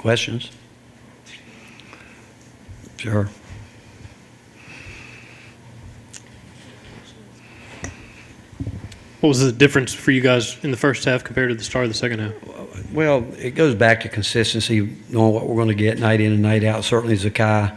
Questions? Sure. What was the difference for you guys in the first half compared to the start of the second half? Well, it goes back to consistency, knowing what we're going to get night in and night out. Certainly Zakai,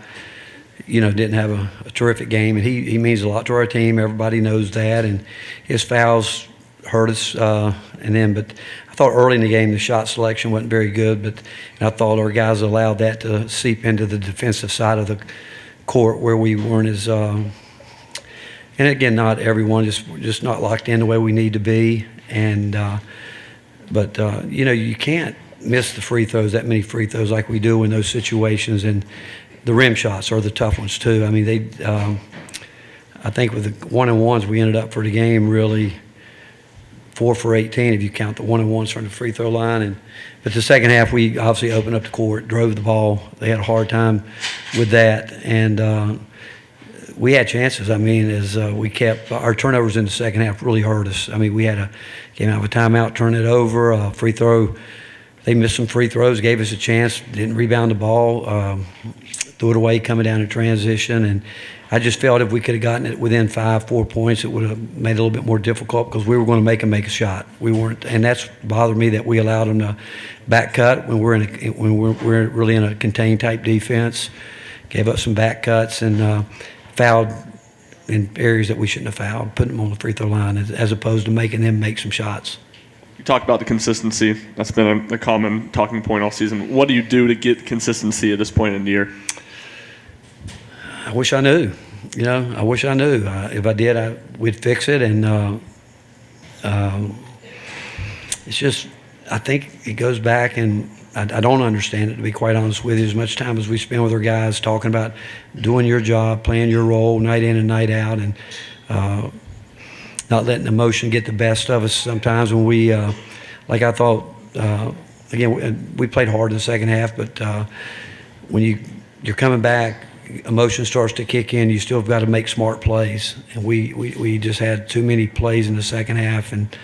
didn't have a terrific game, and he means a lot to our team. Everybody knows that, and his fouls hurt us. But I thought early in the game the shot selection wasn't very good, and I thought our guys allowed that to seep into the defensive side of the court where we weren't as and again, not everyone, just not locked in the way we need to be. But you can't miss the free throws, that many free throws like we do in those situations. And the rim shots are the tough ones too. I mean, I think with the 1-and-1s we ended up for the game really 4 for 18 if you count the 1-and-1s from the free throw line. But the second half we obviously opened up the court, drove the ball. They had a hard time with that, and we had chances. I mean, as we kept our turnovers in the second half really hurt us. I mean, we came out of a timeout, turned it over, a free throw. They missed some free throws, gave us a chance, didn't rebound the ball, threw it away coming down in transition. And I just felt if we could have gotten it within 4 points, it would have made it a little bit more difficult because we were going to make them make a shot. We weren't, and that's bothered me that we allowed them to back cut when we're really in a contained type defense. Gave up some back cuts and fouled in areas that we shouldn't have fouled, putting them on the free throw line as opposed to making them make some shots. You talked about the consistency. That's been a common talking point all season. What do you do to get consistency at this point in the year? I wish I knew. I wish I knew. If I did, we'd fix it. And it's just, I think it goes back, and I don't understand it, to be quite honest with you. As much time as we spend with our guys talking about doing your job, playing your role night in and night out, and not letting emotion get the best of us sometimes when we, like I thought, again, we played hard in the second half, but when you're coming back, emotion starts to kick in. You still have got to make smart plays. And we just had too many plays in the second half. And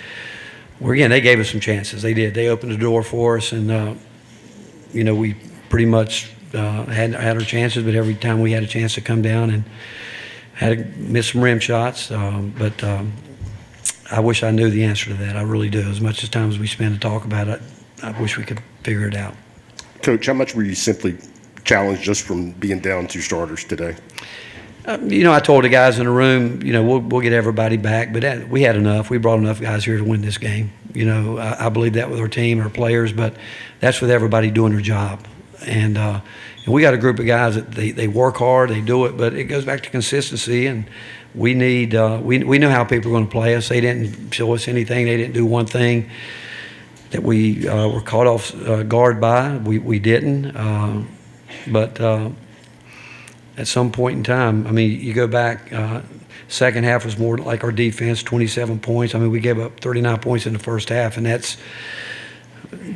again, they gave us some chances. They did. They opened the door for us, and we pretty much had our chances, but every time we had a chance to come down and had to miss some rim shots. But I wish I knew the answer to that. I really do. As much as time as we spend to talk about it, I wish we could figure it out. Coach, how much were you simply challenged just from being down 2 starters today? I told the guys in the room, we'll get everybody back, but we had enough. We brought enough guys here to win this game. I believe that with our team, our players, but that's with everybody doing their job. And we got a group of guys that they work hard, they do it, but it goes back to consistency. And we need we know how people are going to play us. They didn't show us anything. They didn't do one thing that we were caught off guard by. We didn't. But at some point in time, I mean, you go back, second half was more like our defense, 27 points. I mean, we gave up 39 points in the first half, and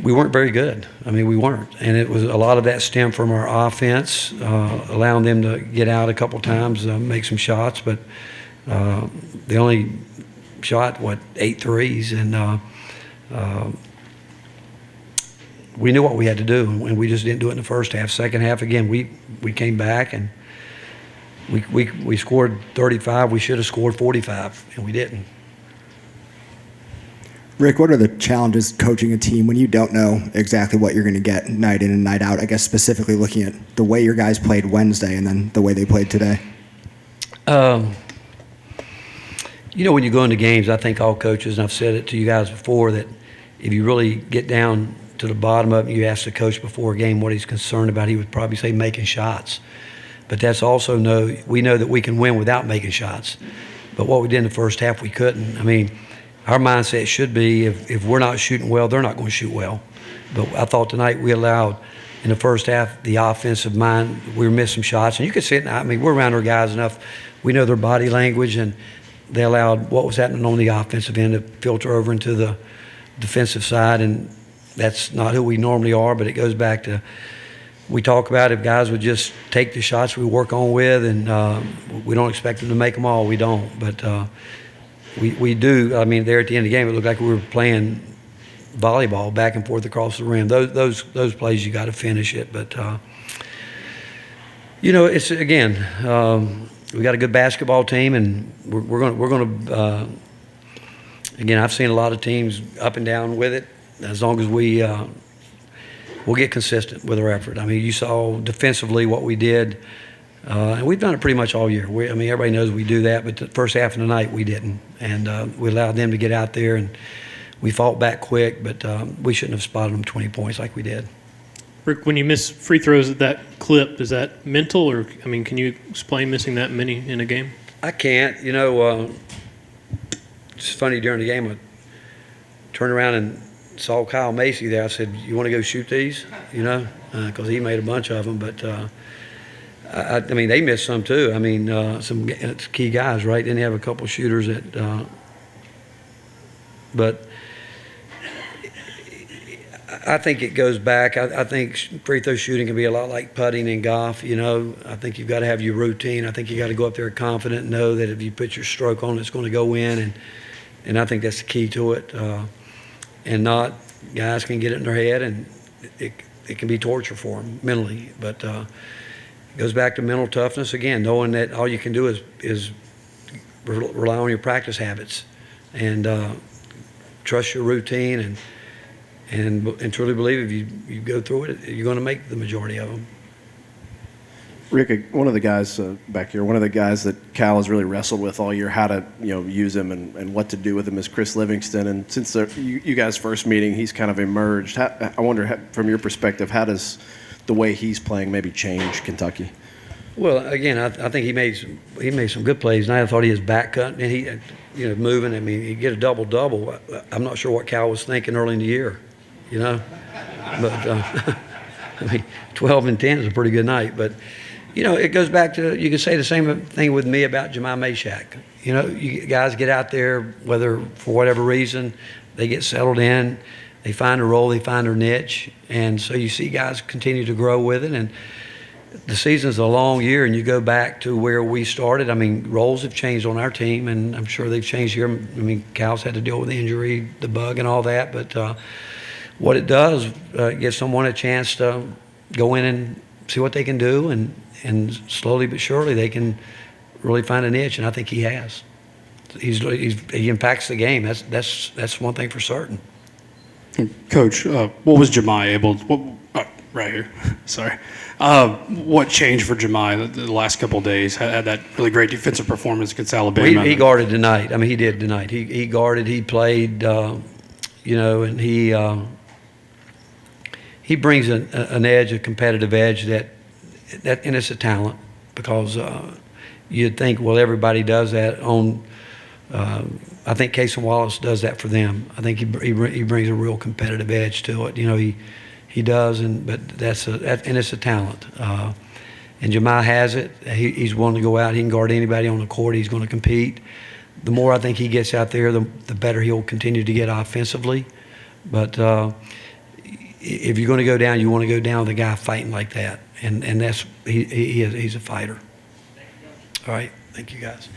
we weren't very good. I mean, we weren't. And it was a lot of that stemmed from our offense, allowing them to get out a couple times, make some shots. But they only shot, 8 threes, and we knew what we had to do, and we just didn't do it in the first half. Second half, again, we came back, and we scored 35. We should have scored 45, and we didn't. Rick, what are the challenges coaching a team when you don't know exactly what you're going to get night in and night out? I guess specifically looking at the way your guys played Wednesday and then the way they played today. When you go into games, I think all coaches, and I've said it to you guys before, that if you really get down to the bottom of it, you ask the coach before a game what he's concerned about, he would probably say making shots. But that's also we know that we can win without making shots. But what we did in the first half, we couldn't. I mean, our mindset should be if we're not shooting well, they're not going to shoot well. But I thought tonight we allowed, in the first half, the offensive mind, we were missing shots. And you could see it. I mean, we're around our guys enough. We know their body language, and they allowed what was happening on the offensive end to filter over into the defensive side. And that's not who we normally are, but it goes back to, we talk about if guys would just take the shots we work on with, and we don't expect them to make them all. We don't, but we do. I mean, there at the end of the game, it looked like we were playing volleyball back and forth across the rim. Those plays you got to finish it. But it's again, we got a good basketball team, and we're going to. Again, I've seen a lot of teams up and down with it. As long as we'll get consistent with our effort. I mean, you saw defensively what we did, and we've done it pretty much all year. Everybody knows we do that, but the first half of the night we didn't, and we allowed them to get out there, and we fought back quick, but we shouldn't have spotted them 20 points like we did. Rick, when you miss free throws at that clip, is that mental, or can you explain missing that many in a game? I can't. It's funny, during the game, I turned around and saw Kyle Macy there. I said, "You want to go shoot these?" Because he made a bunch of them. But they missed some too. Some key guys, right? Didn't have a couple shooters but I think it goes back. I think free throw shooting can be a lot like putting in golf. I think you've got to have your routine. I think you got to go up there confident and know that if you put your stroke on, it's going to go in, and I think that's the key to it. And not guys can get it in their head, and it can be torture for them mentally. But it goes back to mental toughness again, knowing that all you can do is rely on your practice habits and trust your routine and truly believe if you go through it, you're going to make the majority of them. Rick, one of the guys back here, one of the guys that Cal has really wrestled with all year, how to use him and what to do with him, is Chris Livingston. And since you guys' first meeting, he's kind of emerged. I wonder, from your perspective, how does the way he's playing maybe change Kentucky? Well, again, I think he made some good plays, and I thought he was back cutting and he moving. He get a double. I'm not sure what Cal was thinking early in the year, but 12 and 10 is a pretty good night, but. It goes back to, you could say the same thing with me about Jamai Mashack. You guys get out there, whether for whatever reason, they get settled in, they find a role, they find their niche, and so you see guys continue to grow with it. And the season's a long year, and you go back to where we started. Roles have changed on our team, and I'm sure they've changed here. Cal's had to deal with the injury, the bug, and all that, but what it does, gives someone a chance to go in and see what they can do, and slowly but surely they can really find a niche, and I think he has. He impacts the game. That's one thing for certain. Coach, what was Jamai able to, right here, sorry. What changed for Jamai the last couple of days? Had that really great defensive performance against Alabama. He guarded tonight. He did tonight. He guarded, he played, and he brings an edge, a competitive edge that and it's a talent, because you'd think, well, everybody does that on. I think Casey Wallace does that for them. I think he brings a real competitive edge to it. He does, but and it's a talent. And Jamai has it. He's willing to go out. He can guard anybody on the court. He's going to compete. The more I think he gets out there, the better he'll continue to get offensively. But if you're going to go down, you want to go down with a guy fighting like that, and that's he's a fighter. All right, thank you guys.